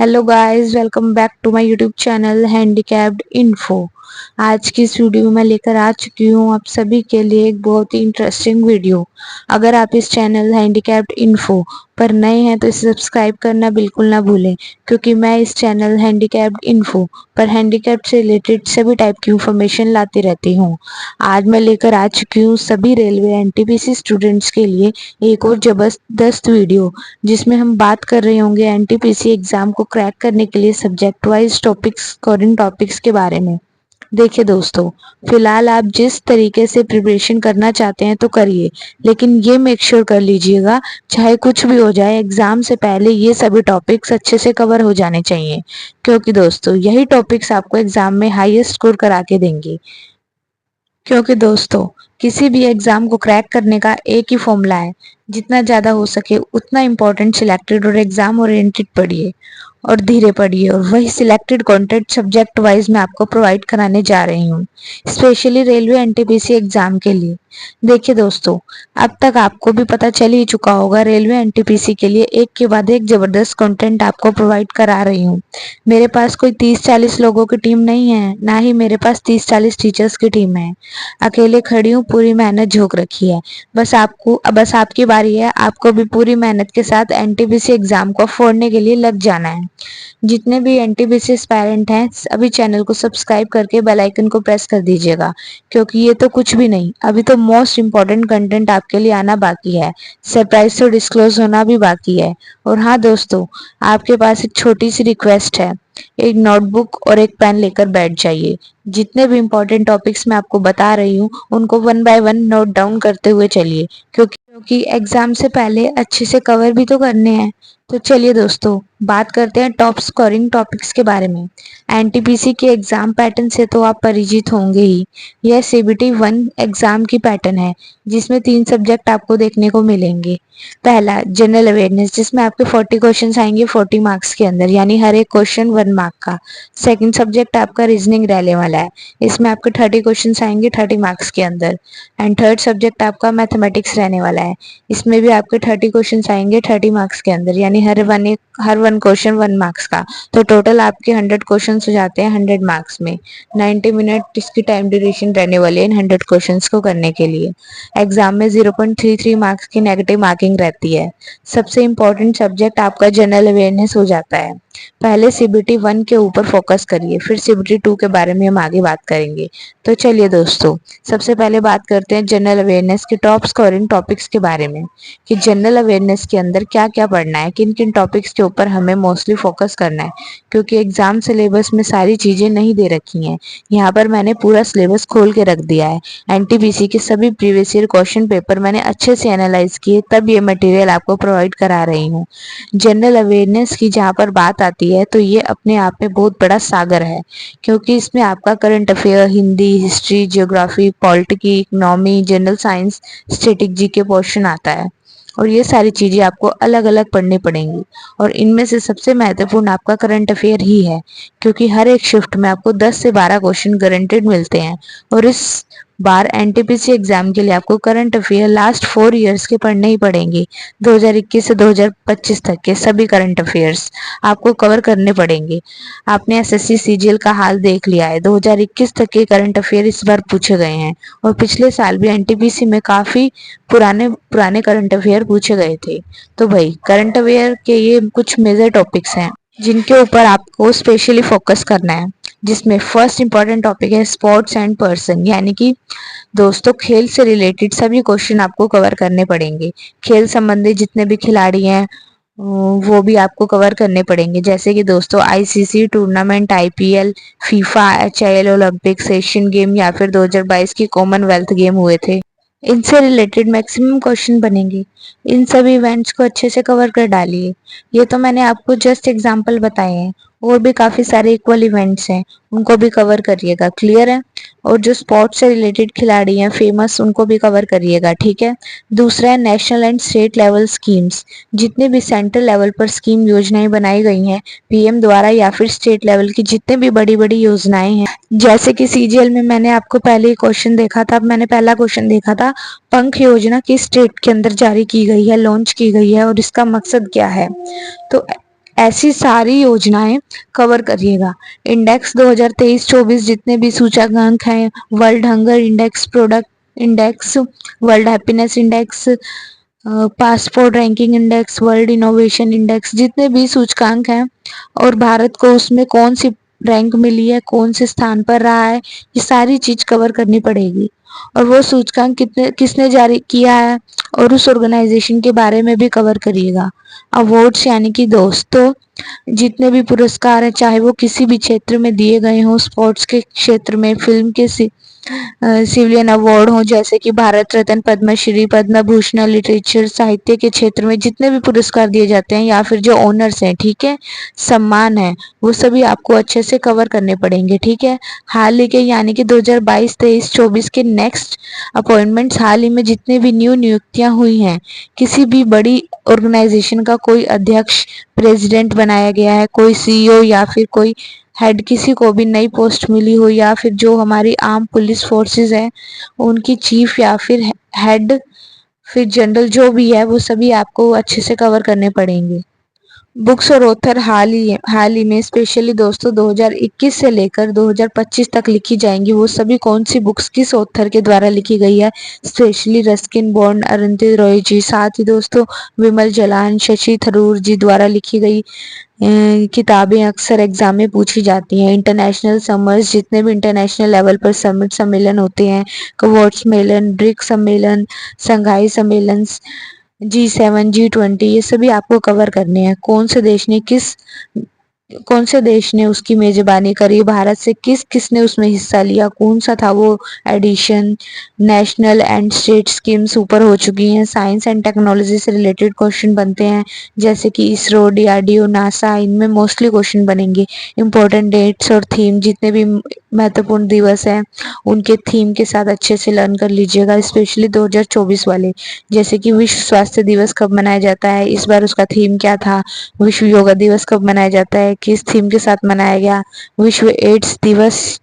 Hello guys, welcome back to my YouTube channel handicapped info. आज की इस video में मैं लेकर आ चुकी हूँ आप सभी के लिए एक बहुत ही इंटरेस्टिंग वीडियो। अगर आप इस चैनल हैंडीकैप्ड इन्फो पर नए हैं तो इसे सब्सक्राइब करना बिल्कुल ना भूलें, क्योंकि मैं इस चैनल हैंडीकैप्ड इन्फो पर हैंडीकैप से रिलेटेड सभी टाइप की इंफॉर्मेशन लाती रहती हूँ। आज मैं लेकर आ चुकी हूँ सभी रेलवे एनटीपीसी स्टूडेंट्स के लिए एक और जबरदस्त वीडियो, जिसमें हम बात कर रहे होंगे एनटीपीसी एग्जाम को क्रैक करने के लिए subject wise topics, scoring topics के बारे में। देखिए दोस्तों, फिलहाल आप जिस तरीके से प्रिपरेशन करना चाहते हैं तो करिए, लेकिन ये मेक श्योर कर लीजिएगा चाहे कुछ भी हो जाए, एग्जाम से पहले ये सभी टॉपिक्स अच्छे से कवर हो जाने चाहिए, क्योंकि दोस्तों यही टॉपिक्स आपको एग्जाम में हाईएस्ट स्कोर करा के देंगे। क्योंकि दोस्तों किसी भी एग्जाम को क्रैक करने का एक ही फॉर्मूला है, जितना ज़्यादा हो सके उतना इम्पोर्टेंट सिलेक्टेड और एग्जाम ओरिएंटेड पढ़िए और धीरे पढ़िए, और वही सिलेक्टेड कंटेंट सब्जेक्ट वाइज मैं आपको प्रोवाइड कराने जा रही हूँ, स्पेशली रेलवे एनटीपीसी एग्जाम के लिए। देखिए दोस्तों, अब तक आपको भी पता चल ही चुका होगा, रेलवे एनटीपीसी के लिए एक के बाद एक जबरदस्त कंटेंट आपको प्रोवाइड करा रही हूँ। मेरे पास कोई 30-40 लोगों की टीम नहीं है, ना ही मेरे पास 30-40 टीचर्स की टीम है। अकेले खड़ी हूँ, पूरी मेहनत झोंक रखी है। बस आपकी बारी है, आपको भी पूरी मेहनत के साथ एनटीपीसी एग्जाम को फोड़ने के लिए लग जाना है। जितने भी एनटीपीसी एस्पायरेंट हैं, अभी चैनल को सब्सक्राइब करके बेल आइकन को प्रेस कर दीजिएगा, क्योंकि ये तो कुछ भी नहीं, अभी तो मोस्ट इम्पोर्टेंट कंटेंट आपके लिए आना बाकी है, सरप्राइज तो डिस्क्लोज होना भी बाकी है। और हाँ दोस्तों, आपके पास एक छोटी सी रिक्वेस्ट है, एक नोटबुक और एक पेन लेकर बैठ जाइए। जितने भी इम्पोर्टेंट टॉपिक्स मैं आपको बता रही हूँ उनको one by one note down करते हुए चलिए, क्योंकि एग्जाम से पहले अच्छे से कवर भी तो करने हैं। तो चलिए दोस्तों, बात करते हैं टॉप स्कोरिंग टॉपिक्स के बारे में। एनटीपीसी के एग्जाम पैटर्न से तो आप परिचित होंगे ही। यह सीबीटी 1 एग्जाम की पैटर्न है, जिसमें 3 सब्जेक्ट आपको देखने को मिलेंगे। पहला जनरल अवेयरनेस, जिसमें आपके 40 क्वेश्चन आएंगे 40 मार्क्स के अंदर, यानी हर एक क्वेश्चन 1 मार्क का। सेकंड सब्जेक्ट आपका रीजनिंग रहने वाला है, इसमें आपके 30 क्वेश्चन आएंगे 30 मार्क्स के अंदर। एंड थर्ड सब्जेक्ट आपका मैथमेटिक्स रहने वाला है, इसमें भी आपके 30 क्वेश्चन आएंगे 30 मार्क्स के अंदर, यानी हर वन क्वेश्चन 1 मार्क्स का। तो टोटल आपके 100 क्वेश्चन हो जाते हैं 100 मार्क्स में। 90 मिनट इसकी टाइम ड्यूरेशन रहने वाली है इन 100 क्वेश्चन को करने के लिए। एग्जाम में 0.33 मार्क्स की नेगेटिव मार्किंग रहती है। सबसे इम्पोर्टेंट सब्जेक्ट आपका जनरल अवेयरनेस हो जाता है। पहले सीबीटी 1 के ऊपर फोकस करिए, फिर सीबीटी 2 के बारे में हम आगे बात करेंगे। तो चलिए दोस्तों, सबसे पहले बात करते हैं जनरल अवेयरनेस के टॉप स्कोरिंग टॉपिक्स के बारे में, कि जनरल अवेयरनेस के अंदर क्या क्या पढ़ना है, किन किन टॉपिक्स के ऊपर हमें मोस्टली फोकस करना है, क्योंकि एग्जाम सिलेबस में सारी चीजें नहीं दे रखी हैं। यहाँ पर मैंने पूरा सिलेबस खोल के रख दिया है। एनटीपीसी के सभी प्रीवियस ईयर क्वेश्चन पेपर मैंने अच्छे से एनालाइज किए, तब ये मटेरियल आपको प्रोवाइड करा रही हूँ। जनरल अवेयरनेस की जहाँ पर बात आती है तो ये अपने आप में बहुत बड़ा सागर है, क्योंकि इसमें आपका current affair, Hindi, history, geography, polity, economy, general science, static GK portion आता है, और ये सारी चीजें आपको अलग अलग पढ़नी पड़ेंगी। और इनमें से सबसे महत्वपूर्ण आपका करंट अफेयर ही है, क्योंकि हर एक शिफ्ट में आपको 10 से 12 क्वेश्चन गारंटेड मिलते हैं, और इस बार एनटीपीसी एग्जाम के लिए आपको करंट अफेयर लास्ट 4 इयर्स के पढ़ने ही पड़ेंगे। 2021 से 2025 तक के सभी करंट अफेयर्स आपको कवर करने पड़ेंगे। आपने एसएससी सीजीएल का हाल देख लिया है, 2021 तक के करंट अफेयर इस बार पूछे गए हैं, और पिछले साल भी एनटीपीसी में काफी पुराने पुराने करंट अफेयर पूछे गए थे। तो भाई, करंट अफेयर के ये कुछ मेजर टॉपिक्स हैं जिनके ऊपर आपको स्पेशली फोकस करना है, जिसमें फर्स्ट इंपॉर्टेंट टॉपिक है स्पोर्ट्स एंड पर्सन, यानी कि दोस्तों खेल से रिलेटेड सभी क्वेश्चन आपको कवर करने पड़ेंगे। खेल संबंधी जितने भी खिलाड़ी हैं वो भी आपको कवर करने पड़ेंगे, जैसे कि दोस्तों ICC tournament, IPL, FIFA, HIL, Olympics, Asian game या फिर 2022 की कॉमनवेल्थ गेम हुए थे, इनसे रिलेटेड मैक्सिमम क्वेश्चन बनेंगे। इन सभी इवेंट्स को अच्छे से कवर कर डालिए। ये तो मैंने आपको जस्ट एग्जांपल बताए हैं, और भी काफी सारे इक्वल इवेंट्स हैं, उनको भी कवर करिएगा। क्लियर है? और जो स्पोर्ट्स से रिलेटेड खिलाड़ी हैं फेमस, उनको भी कवर करिएगा, ठीक है। दूसरा है national and state level schemes, जितने भी सेंट्रल लेवल पर स्कीम योजनाएं बनाई गई हैं पीएम द्वारा, या फिर स्टेट लेवल की जितने भी बड़ी बड़ी योजनाएं हैं, जैसे कि सीजीएल में मैंने आपको पहले ही क्वेश्चन देखा था, मैंने पहला क्वेश्चन देखा था, पंख योजना किस स्टेट के अंदर जारी की गई है, लॉन्च की गई है, और इसका मकसद क्या है। तो ऐसी सारी योजनाएं कवर करिएगा। इंडेक्स 2023-24 जितने भी सूचकांक हैं, world hunger index, product index, world happiness index, passport ranking index, world innovation index, जितने भी सूचकांक हैं और भारत को उसमें कौन सी रैंक मिली है, कौन से स्थान पर रहा है, ये सारी चीज कवर करनी पड़ेगी। और वो सूचकांक किसने जारी किया है और उस ऑर्गेनाइजेशन के बारे में भी कवर करिएगा। अवार्ड्स यानी कि दोस्तों जितने भी पुरस्कार हैं, चाहे वो किसी भी क्षेत्र में दिए गए हों, स्पोर्ट्स के क्षेत्र में, फिल्म के सिविलियन अवार्ड हो जैसे कि भारत रत्न, पद्मश्री, पद्म भूषण, लिटरेचर साहित्य के क्षेत्र में जितने भी पुरस्कार दिए जाते हैं या फिर जो ऑनर्स हैं, ठीक है, सम्मान है, वो सभी आपको अच्छे से कवर करने पड़ेंगे। ठीक है, हाल ही के यानी कि 2022, 23, 24 के नेक्स्ट अपॉइंटमेंट्स, हाल ही में जितने भी न्यू नियुक्तियां हुई हैं, किसी भी बड़ी ऑर्गेनाइजेशन का कोई अध्यक्ष, प्रेसिडेंट बनाया गया है, कोई सीईओ या फिर कोई हेड, किसी को भी नई पोस्ट मिली हो, या फिर जो हमारी आर्म पुलिस फोर्सेस है उनकी चीफ या फिर हेड, फिर जनरल जो भी है, वो सभी आपको अच्छे से कवर करने पड़ेंगे। बुक्स और ऑथर हाल ही में स्पेशली दोस्तों 2021 से लेकर 2025 तक लिखी जाएंगी, वो सभी कौन सी बुक्स किस ऑथर के द्वारा लिखी गई है, specially Ruskin Bond, Arundhati Roy ji, साथ ही दोस्तों विमल जलान, शशि थरूर जी द्वारा लिखी गई किताबें अक्सर एग्जाम में पूछी जाती हैं। इंटरनेशनल समर्स, जितने भी इंटरनेशनल लेवल पर समिट सम्मेलन होते हैं, कवॉर्ड्स सम्मेलन, ब्रिक सम्मेलन, संघाई सम्मेलन, G7, G20, ये सभी आपको कवर करने हैं। कौन से देश ने उसकी मेजबानी करी, भारत से किसने उसमें हिस्सा लिया, कौन सा था वो edition, national and state schemes ऊपर हो चुकी हैं, साइंस एंड टेक्नोलॉजी से रिलेटेड क्वेश्चन बनते हैं जैसे कि इसरो, डीआरडीओ, नासा, इनमें मोस्टली क्वेश्चन बनेंगे। इंपॉर्टेंट डेट्स और थीम, जितने भी महत्वपूर्ण दिवस हैं उनके थीम के साथ अच्छे से लर्न कर लीजिएगा, स्पेशली 2024 वाले, जैसे कि विश्व स्वास्थ्य दिवस कब मनाया जाता है, इस बार उसका थीम क्या था, विश्व योगा दिवस कब मनाया जाता है, किस थीम के साथ मनाया गया, विश्व एड्स दिवस,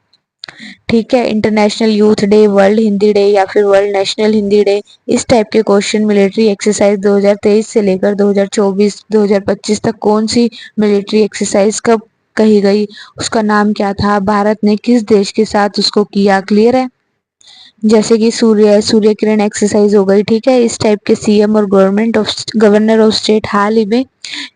ठीक है, international youth day, world Hindi day या फिर वर्ल्ड नेशनल हिंदी डे, इस टाइप के क्वेश्चन। मिलिट्री एक्सरसाइज 2023 से लेकर 2024 2025 तक कौन सी मिलिट्री एक्सरसाइज कब कही गई, उसका नाम क्या था, भारत ने किस देश के साथ उसको किया, क्लियर है। जैसे कि सूर्य किरण एक्सरसाइज हो गई, ठीक है। इस टाइप के सीएम और गवर्नर ऑफ स्टेट, हाल ही में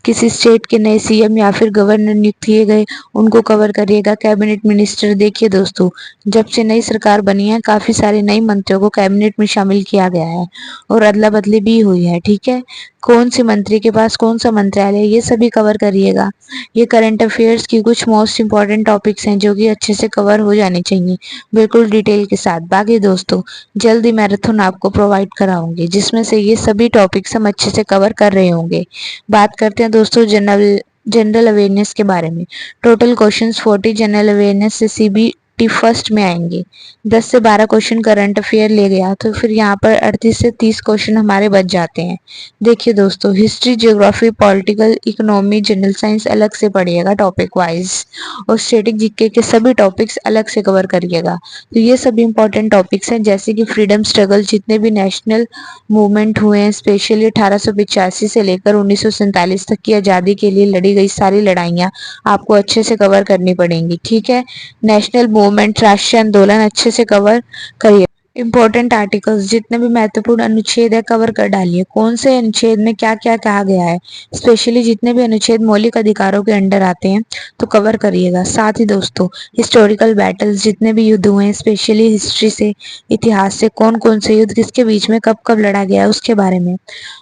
किसी स्टेट के नए सीएम या फिर गवर्नर नियुक्त किए गए, उनको कवर करिएगा। कैबिनेट मिनिस्टर, देखिए दोस्तों, जब से नई सरकार बनी है काफी सारे नए मंत्रियों को कैबिनेट में शामिल किया गया है और अदला बदली भी हुई है, ठीक है। कौन सी मंत्री के पास कौन सा मंत्रालय, ये सभी कवर करिएगा। ये करंट अफेयर्स की कुछ मोस्ट इंपॉर्टेंट टॉपिक्स हैं जो कि अच्छे से कवर हो जाने चाहिए, बिल्कुल डिटेल के साथ। बाकी दोस्तों जल्दी मैराथन आपको प्रोवाइड कराऊंगी जिसमें से ये सभी टॉपिक्स हम अच्छे से कवर कर रहे होंगे। बात करते हैं दोस्तों जनरल अवेयरनेस के बारे में। टोटल क्वेश्चंस 40 जनरल अवेयरनेस से सीबीटी फर्स्ट में आएंगे। 10 से 12 क्वेश्चन करंट अफेयर ले गया तो फिर यहाँ पर 38 से 30 क्वेश्चन हमारे बच जाते हैं। देखिए दोस्तों, history, geography, political, economy, general science अलग से पढ़िएगा टॉपिक वाइज, और स्टैटिक जीके के सभी टॉपिक्स अलग से कवर करिएगा। तो ये सभी इंपॉर्टेंट टॉपिक्स हैं, जैसे कि फ्रीडम स्ट्रगल, जितने भी नेशनल मूवमेंट हुए हैं, स्पेशली 1885 से लेकर 1947 तक की आज़ादी के लिए लड़ी गई सारी लड़ाइयाँ आपको अच्छे से कवर करनी पड़ेंगी, ठीक है। नेशनल मूवमेंट, राष्ट्रीय आंदोलन अच्छे से कवर करिए। इंपॉर्टेंट आर्टिकल्स, जितने भी महत्वपूर्ण अनुच्छेद है कवर कर डालिए। कौन से अनुच्छेद में क्या क्या कहा गया है, स्पेशली जितने भी अनुच्छेद मौलिक अधिकारों के अंडर आते हैं तो कवर करिएगा। साथ ही दोस्तों हिस्टोरिकल बैटल्स, जितने भी युद्ध हुए हैं, स्पेशली हिस्ट्री से, इतिहास से, कौन कौन से युद्ध किसके बीच में कब कब लड़ा गया है उसके बारे में।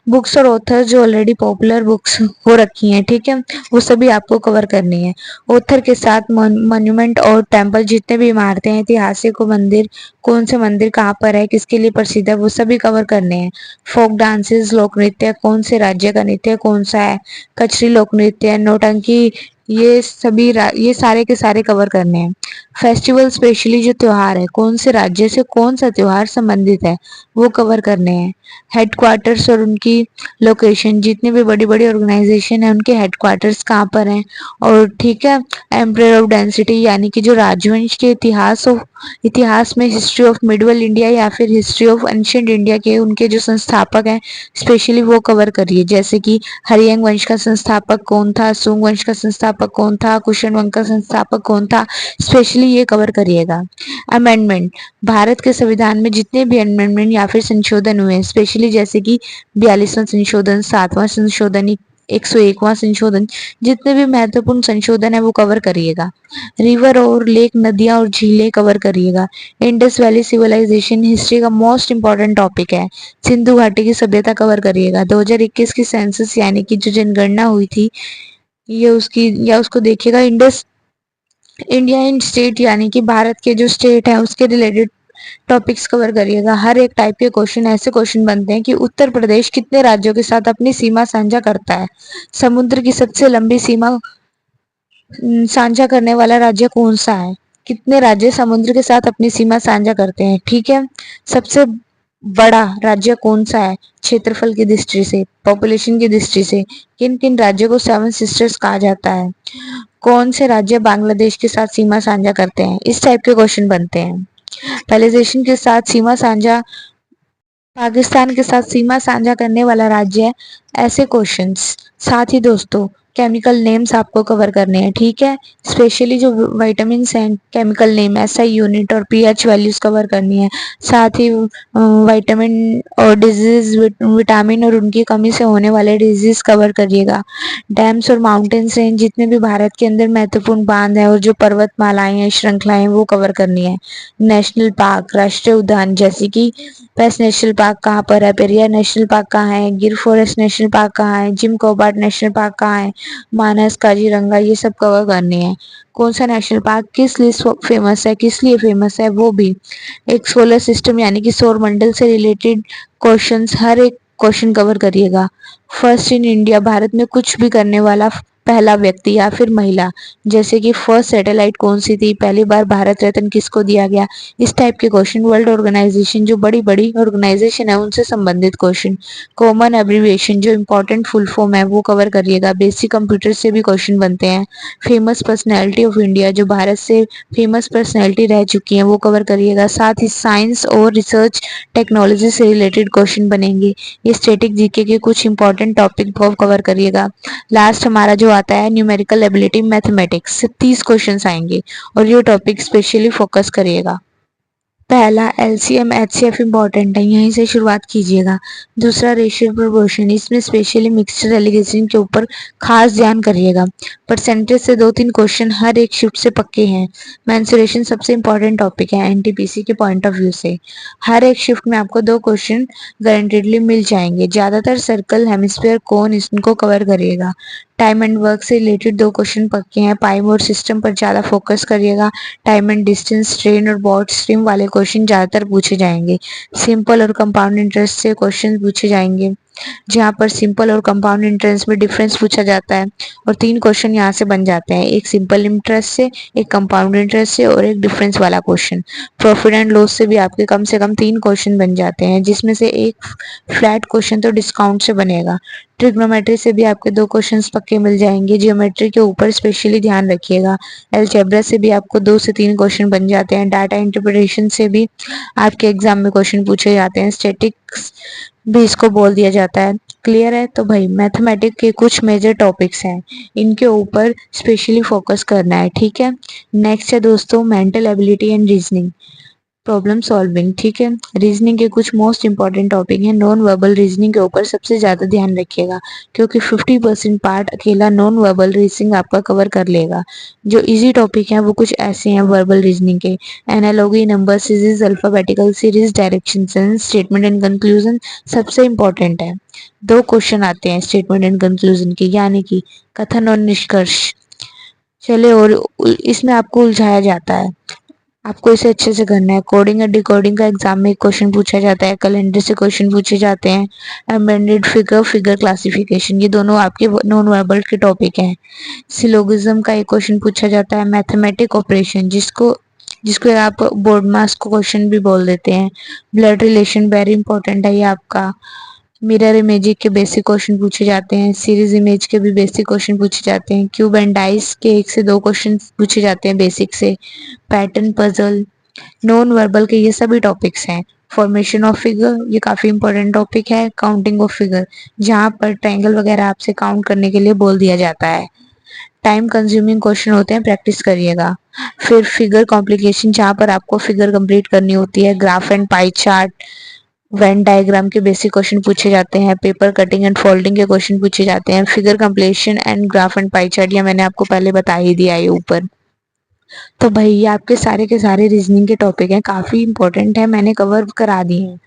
बुक्स और ऑथर जो ऑलरेडी पॉपुलर बुक्स हो रखी हैं, ठीक है, वो सभी आपको कवर करनी है। ऑथर के साथ मॉन्यूमेंट और टेम्पल, जितने भी इमारतें हैं, ऐतिहासिक मंदिर, कौन से मंदिर कहाँ पर है, किसके लिए प्रसिद्ध है, वो सभी कवर करने हैं। फोक डांसेस, लोक नृत्य, कौन से राज्य का नृत्य कौन सा है, कचरी लोक नृत्य, नौटंकी ये सारे के सारे कवर करने हैं। फेस्टिवल स्पेशली जो त्योहार है, कौन से राज्य से कौन सा त्योहार संबंधित है वो कवर करने हैं। हेडक्वार्टर्स और उनकी लोकेशन, जितनी भी बड़ी बड़ी ऑर्गेनाइजेशन है उनके हेडक्वार्टर्स कहाँ पर हैं। और ठीक है, एम्पायर ऑफ डेंसिटी यानी कि जो राजवंश के इतिहास में हिस्ट्री ऑफ मिडवल इंडिया या फिर हिस्ट्री ऑफ एंशिएंट इंडिया के उनके जो संस्थापक हैं स्पेशली वो कवर करिए। जैसे कि हरियंग वंश का संस्थापक कौन था, सुंग वंश का संस्थापक कौन था, कुशन वंश का संस्थापक कौन था, स्पेशली ये कवर करिएगा। अमेंडमेंट, भारत के संविधान में जितने भी अमेंडमेंट या फिर संशोधन हुए हैं स्पेशली जैसे कि 42वां संशोधन, 7वां संशोधन, 101वां संशोधन, जितने भी महत्वपूर्ण संशोधन है वो कवर करिएगा। रिवर और लेक, नदियां और झीलें कवर करिएगा। इंडस वैली सिविलाइजेशन हिस्ट्री का मोस्ट इंपॉर्टेंट टॉपिक है। सिंधु घाटी की सभ्यता कवर करिएगा। 2021 की सेंसस यानी कि जो जनगणना हुई थी ये उसकी या उसको देखिएगा। इंडिया इन स्टेट यानी कि भारत के जो स्टेट है उसके रिलेटेड टॉपिक्स कवर करिएगा। हर एक टाइप के क्वेश्चन ऐसे क्वेश्चन बनते हैं कि उत्तर प्रदेश कितने राज्यों के साथ अपनी सीमा साझा करता है। समुद्र की सबसे लंबी सीमा साझा करने वाला राज्य कौन सा है। कितने राज्य समुद्र के साथ अपनी सीमा साझा करते हैं। ठीक है, सबसे बड़ा राज्य कौन सा है क्षेत्रफल की दृष्टि से, पॉपुलेशन की दृष्टि से। किन किन राज्यों को सेवन सिस्टर्स कहा जाता है। कौन से राज्य बांग्लादेश के साथ सीमा साझा करते हैं। इस टाइप के क्वेश्चन बनते हैं। पैलेजेशन के साथ सीमा साझा, पाकिस्तान के साथ सीमा साझा करने वाला राज्य है। ऐसे क्वेश्चंस। साथ ही दोस्तों केमिकल नेम्स आपको कवर करने हैं। ठीक है, स्पेशली जो विटामिन हैं केमिकल नेम, एसआई यूनिट और पीएच वैल्यूज कवर करनी है। साथ ही विटामिन और डिजीज, विटामिन और उनकी कमी से होने वाले डिजीज कवर करिएगा। डैम्स और माउंटेन्स रेंज, जितने भी भारत के अंदर महत्वपूर्ण बांध है और जो पर्वतमालाएं हैं, श्रृंखलाएं वो कवर करनी है। नेशनल पार्क, राष्ट्रीय उद्यान, जैसे कि पेस नेशनल पार्क कहाँ पर है, पेरियार नेशनल पार्क कहाँ है, गिर फॉरेस्ट नेशनल पार्क कहाँ है, जिम कोबार्ड नेशनल पार्क कहाँ है, मानस, काजीरंगा, ये सब कवर करने हैं। कौन सा नेशनल पार्क किस लिए फेमस है, किस लिए फेमस है वो भी। एक सोलर सिस्टम यानी कि सौर मंडल से रिलेटेड क्वेश्चंस, हर एक क्वेश्चन कवर करिएगा। फर्स्ट इन इंडिया, भारत में कुछ भी करने वाला पहला व्यक्ति या फिर महिला, जैसे कि फर्स्ट सैटेलाइट कौन सी थी, पहली बार भारत रत्न किसको दिया गया। इस टाइप के क्वेश्चन। वर्ल्ड ऑर्गेनाइजेशन, जो बड़ी बड़ी ऑर्गेनाइजेशन है उनसे संबंधित क्वेश्चन। कॉमन एब्रीविएशन, जो इंपॉर्टेंट फुल फॉर्म है वो कवर करिएगा। बेसिक कंप्यूटर से भी क्वेश्चन बनते हैं। फेमस पर्सनैलिटी ऑफ इंडिया, जो भारत से फेमस पर्सनैलिटी रह चुकी है वो कवर करिएगा। साथ ही साइंस और रिसर्च टेक्नोलॉजी से रिलेटेड क्वेश्चन बनेंगे। ये स्टैटिक जीके के कुछ इंपॉर्टेंट टॉपिक को कवर करिएगा। लास्ट हमारा जो आता है न्यूमेरिकल एबिलिटी मैथमेटिक्स से 30 क्वेश्चंस आएंगे और ये टॉपिक स्पेशली फोकस करिएगा। पहला एलसीएम एचसीएफ इंपॉर्टेंट है, यहीं से शुरुआत कीजिएगा। दूसरा रेशियो प्रोपोर्शन, इसमें स्पेशली मिक्सचर एलिगेशन के ऊपर खास ध्यान करिएगा। परसेंटेज से 2-3 क्वेश्चन हर एक शिफ्ट से पक्के हैं। मेंसुरेशन सबसे इंपॉर्टेंट टॉपिक है एनटीपीसी के पॉइंट ऑफ व्यू से। हर एक शिफ्ट में आपको 2 क्वेश्चन गारंटेडली मिल जाएंगे। ज्यादातर सर्कल, हेमिस्फीयर, कोन इनको कवर करिएगा। टाइम एंड वर्क से रिलेटेड 2 क्वेश्चन पक्के हैं। पाइम और सिस्टम पर ज्यादा फोकस करिएगा। टाइम एंड डिस्टेंस, ट्रेन और बॉट स्ट्रीम वाले क्वेश्चन ज्यादातर पूछे जाएंगे। सिंपल और कंपाउंड इंटरेस्ट से क्वेश्चन पूछे जाएंगे, जहाँ पर सिंपल और कंपाउंड इंटरेस्ट में डिफरेंस पूछा जाता है और 3 क्वेश्चन यहाँ से बन जाते हैं। एक सिंपल इंटरेस्ट से, एक कंपाउंड इंटरेस्ट से और एक डिफरेंस वाला क्वेश्चन। प्रॉफिट एंड लॉस से भी आपके कम से कम 3 क्वेश्चन बन जाते हैं, जिसमें से एक फ्लैट क्वेश्चन तो डिस्काउंट से बनेगा। ट्रिग्नोमेट्री से भी आपके 2 क्वेश्चंस पक्के मिल जाएंगे। जियोमेट्री के ऊपर स्पेशली ध्यान रखिएगा। अलजेब्रा से भी आपको 2 से 3 क्वेश्चन बन जाते हैं। डाटा इंटरप्रिटेशन से भी आपके एग्जाम में क्वेश्चन पूछे जाते हैं। स्टैटिक्स भी इसको बोल दिया जाता है। क्लियर है? तो भाई मैथमेटिक्स के कुछ मेजर टॉपिक्स हैं, इनके ऊपर स्पेशली फोकस करना है। ठीक है, नेक्स्ट है दोस्तों mental ability and reasoning, problem solving. ठीक है, रीजनिंग के कुछ मोस्ट इंपॉर्टेंट टॉपिक हैं। नॉन वर्बल रीजनिंग के ऊपर सबसे ज्यादा ध्यान रखिएगा, क्योंकि 50% पार्ट अकेला नॉन वर्बल रीजनिंग आपका कवर कर लेगा। जो इजी टॉपिक हैं वो कुछ ऐसे हैं वर्बल रीजनिंग के। Analogy, number series, alphabetical series, direction sense, statement and conclusion सबसे इंपॉर्टेंट है। 2 क्वेश्चन आते हैं स्टेटमेंट एंड कंक्लूजन के, यानी कि कथन और निष्कर्ष। चले, और इसमें आपको उलझाया जाता है। आपको इसे अच्छे से करना है। कोडिंग और डिकोडिंग का एग्जाम में एक क्वेश्चन पूछा जाता है, कैलेंडर से क्वेश्चन पूछे जाते हैं, एम्बेडेड फिगर, फिगर क्लासिफिकेशन, ये दोनों आपके नॉन वर्बल के टॉपिक हैं। सिलोगिज्म का एक क्वेश्चन पूछा जाता है, मैथमेटिक ऑपरेशन, जिसको जिसको आप बोर्ड मास को क्वेश्चन भी बोल देते हैं। ब्लड रिलेशन वेरी इंपॉर्टेंट है ये आपका। मिरर इमेज के बेसिक क्वेश्चन पूछे जाते हैं, सीरीज इमेज के भी बेसिक क्वेश्चन पूछे जाते हैं, क्यूब एंड डाइस के 1 से 2 क्वेश्चन पूछे जाते हैं बेसिक से, पैटर्न पजल, नॉन वर्बल के ये सभी टॉपिक्स हैं। फॉर्मेशन ऑफ फिगर, ये काफी इंपॉर्टेंट टॉपिक है। काउंटिंग ऑफ फिगर, जहाँ पर ट्रायंगल वगैरह आपसे काउंट करने के लिए बोल दिया जाता है। टाइम कंज्यूमिंग क्वेश्चन होते हैं, प्रैक्टिस करिएगा। फिर फिगर कॉम्प्लिकेशन, जहाँ पर आपको फिगर कंप्लीट करनी होती है। Graph and pie chart, Venn diagram के बेसिक क्वेश्चन पूछे जाते हैं। पेपर कटिंग एंड फोल्डिंग के क्वेश्चन पूछे जाते हैं। Figure completion and graph and pie chart, ये मैंने आपको पहले बता ही दिया है ऊपर। तो भाई ये आपके सारे के सारे रीजनिंग के टॉपिक हैं, काफी इंपॉर्टेंट है, मैंने कवर करा दिए हैं।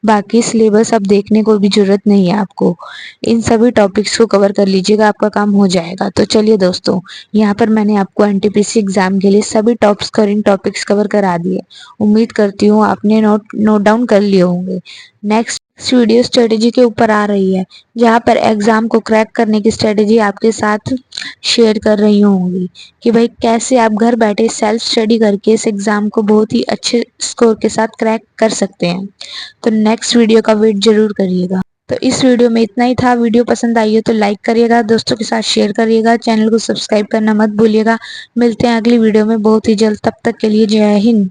बाकी सिलेबस अब देखने को भी जरूरत नहीं है आपको, इन सभी टॉपिक्स को कवर कर लीजिएगा, आपका काम हो जाएगा। तो चलिए दोस्तों, यहाँ पर मैंने आपको एनटीपीसी एग्जाम के लिए सभी टॉप्स करिंग टॉपिक्स कवर करा दिए। उम्मीद करती हूँ आपने नोट डाउन कर लिए होंगे। नेक्स्ट वीडियो स्ट्रेटेजी के ऊपर आ रही है, जहाँ पर एग्जाम को क्रैक करने की स्ट्रेटेजी आपके साथ शेयर कर रही होंगी कि भाई कैसे आप घर बैठे सेल्फ स्टडी करके इस एग्जाम को बहुत ही अच्छे स्कोर के साथ क्रैक कर सकते हैं। तो नेक्स्ट वीडियो का वेट जरूर करिएगा। तो इस वीडियो में इतना ही था। वीडियो पसंद आई हो तो लाइक करिएगा, दोस्तों के साथ शेयर करिएगा, चैनल को सब्सक्राइब करना मत भूलिएगा। मिलते हैं अगली वीडियो में बहुत ही जल्द, तब तक के लिए जय हिंद।